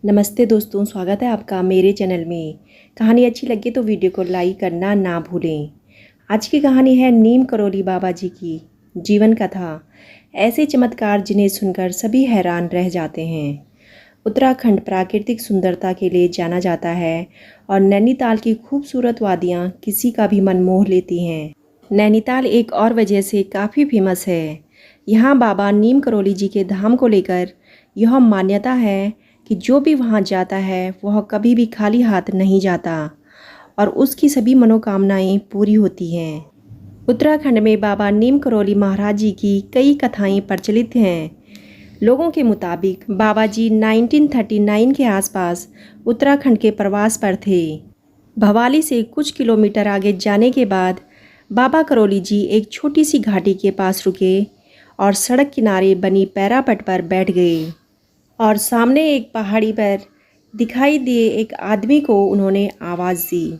नमस्ते दोस्तों, स्वागत है आपका मेरे चैनल में। कहानी अच्छी लगे तो वीडियो को लाइक करना ना भूलें। आज की कहानी है नीम करौली बाबा जी की जीवन कथा। ऐसे चमत्कार जिन्हें सुनकर सभी हैरान रह जाते हैं। उत्तराखंड प्राकृतिक सुंदरता के लिए जाना जाता है और नैनीताल की खूबसूरत वादियाँ किसी का भी मन मोह लेती हैं। नैनीताल एक और वजह से काफ़ी फेमस है। यहाँ बाबा नीम करौली जी के धाम को लेकर यह मान्यता है कि जो भी वहाँ जाता है वह कभी भी खाली हाथ नहीं जाता और उसकी सभी मनोकामनाएं पूरी होती हैं। उत्तराखंड में बाबा नीम करौली महाराज जी की कई कथाएं प्रचलित हैं। लोगों के मुताबिक बाबा जी 1939 के आसपास उत्तराखंड के प्रवास पर थे। भवाली से कुछ किलोमीटर आगे जाने के बाद बाबा करौली जी एक छोटी सी घाटी के पास रुके और सड़क किनारे बनी पैरापट पर बैठ गए और सामने एक पहाड़ी पर दिखाई दिए एक आदमी को उन्होंने आवाज़ दी,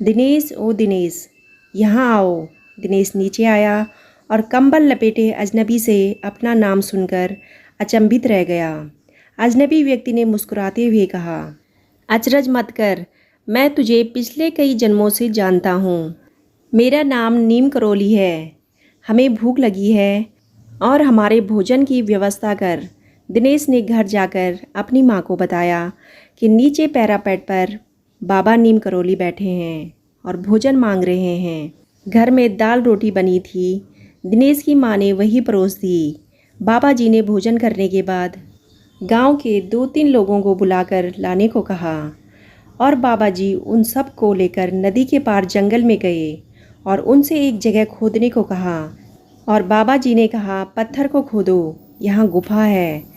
दिनेश ओ दिनेश, यहाँ आओ। दिनेश नीचे आया और कंबल लपेटे अजनबी से अपना नाम सुनकर अचंभित रह गया। अजनबी व्यक्ति ने मुस्कुराते हुए कहा, अचरज मत कर, मैं तुझे पिछले कई जन्मों से जानता हूँ। मेरा नाम नीम करौली है। हमें भूख लगी है और हमारे भोजन की व्यवस्था कर। दिनेश ने घर जाकर अपनी माँ को बताया कि नीचे पैरापेट पर बाबा नीम करौली बैठे हैं और भोजन मांग रहे हैं। घर में दाल रोटी बनी थी। दिनेश की माँ ने वही परोस दी। बाबा जी ने भोजन करने के बाद गांव के 2-3 लोगों को बुलाकर लाने को कहा और बाबा जी उन सब को लेकर नदी के पार जंगल में गए और उनसे एक जगह खोदने को कहा और बाबा जी ने कहा, पत्थर को खोदो, यहाँ गुफा है।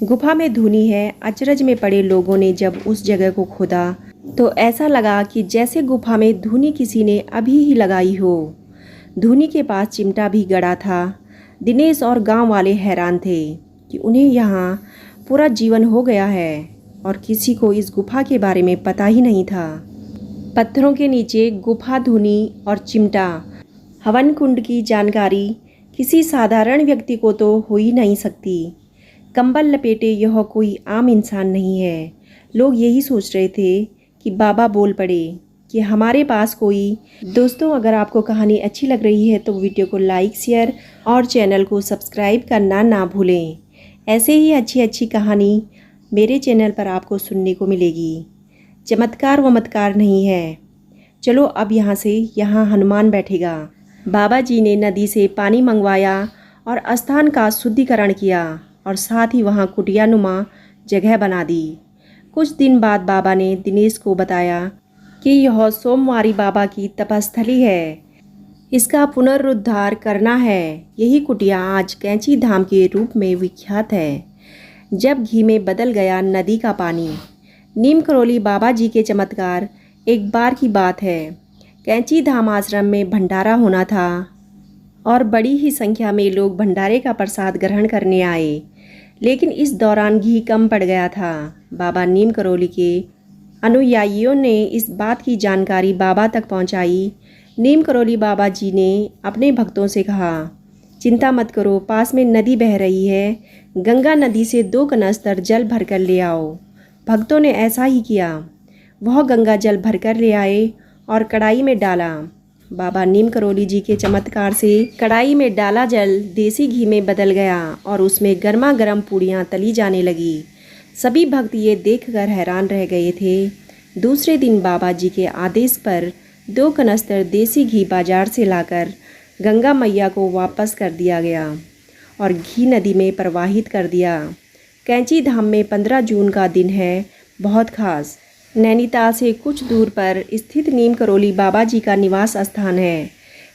गुफा में धुनी है। अचरज में पड़े लोगों ने जब उस जगह को खोदा तो ऐसा लगा कि जैसे गुफा में धुनी किसी ने अभी ही लगाई हो। धुनी के पास चिमटा भी गड़ा था। दिनेश और गांव वाले हैरान थे कि उन्हें यहाँ पूरा जीवन हो गया है और किसी को इस गुफा के बारे में पता ही नहीं था। पत्थरों के नीचे गुफा, धुनी और चिमटा, हवन कुंड की जानकारी किसी साधारण व्यक्ति को तो हो ही नहीं सकती। कंबल लपेटे यह कोई आम इंसान नहीं है। लोग यही सोच रहे थे कि बाबा बोल पड़े कि हमारे पास कोई। दोस्तों, अगर आपको कहानी अच्छी लग रही है तो वीडियो को लाइक, शेयर और चैनल को सब्सक्राइब करना ना भूलें। ऐसे ही अच्छी अच्छी कहानी मेरे चैनल पर आपको सुनने को मिलेगी। चमत्कार वमत्कार नहीं है। चलो अब यहाँ हनुमान बैठेगा। बाबा जी ने नदी से पानी मंगवाया और स्थान का शुद्धिकरण किया और साथ ही वहाँ कुटियानुमा जगह बना दी। कुछ दिन बाद बाबा ने दिनेश को बताया कि यह सोमवारी बाबा की तपस्थली है। इसका पुनरुद्धार करना है। यही कुटिया आज कैंची धाम के रूप में विख्यात है। जब घी में बदल गया नदी का पानी। नीम करौली बाबा जी के चमत्कार एक बार की बात है। कैंची धाम आश्रम में भंडारा होना था और बड़ी ही संख्या में लोग भंडारे का प्रसाद ग्रहण करने आए, लेकिन इस दौरान घी कम पड़ गया था। बाबा नीम करौली के अनुयायियों ने इस बात की जानकारी बाबा तक पहुंचाई। नीम करौली बाबा जी ने अपने भक्तों से कहा, चिंता मत करो, पास में नदी बह रही है। गंगा नदी से 2 कनस्तर जल भरकर ले आओ। भक्तों ने ऐसा ही किया। वह गंगा जल भरकर ले आए और कढ़ाई में डाला। बाबा नीम करौली जी के चमत्कार से कढ़ाई में डाला जल देसी घी में बदल गया और उसमें गर्मा गर्म पूड़ियाँ तली जाने लगी। सभी भक्त ये देखकर हैरान रह गए थे। दूसरे दिन बाबा जी के आदेश पर 2 कनस्तर देसी घी बाजार से लाकर गंगा मैया को वापस कर दिया गया और घी नदी में प्रवाहित कर दिया। कैंची धाम में 15 जून का दिन है, बहुत खास। नैनीताल से कुछ दूर पर स्थित नीम करौली बाबा जी का निवास स्थान है,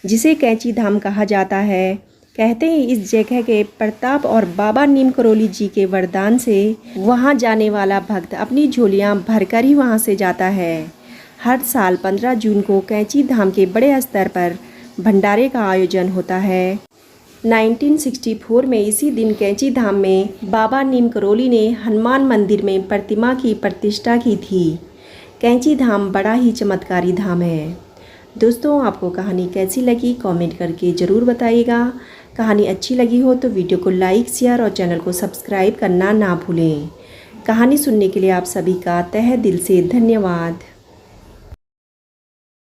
जिसे कैंची धाम कहा जाता है। कहते हैं इस जगह के प्रताप और बाबा नीम करौली जी के वरदान से वहां जाने वाला भक्त अपनी झोलियां भरकर ही वहां से जाता है। हर साल 15 जून को कैंची धाम के बड़े स्तर पर भंडारे का आयोजन होता है। 1964 में इसी दिन कैंची धाम में बाबा नीम करौली ने हनुमान मंदिर में प्रतिमा की प्रतिष्ठा की थी। कैंची धाम बड़ा ही चमत्कारी धाम है। दोस्तों, आपको कहानी कैसी लगी कमेंट करके ज़रूर बताइएगा। कहानी अच्छी लगी हो तो वीडियो को लाइक, शेयर और चैनल को सब्सक्राइब करना ना भूलें। कहानी सुनने के लिए आप सभी का तहे दिल से धन्यवाद।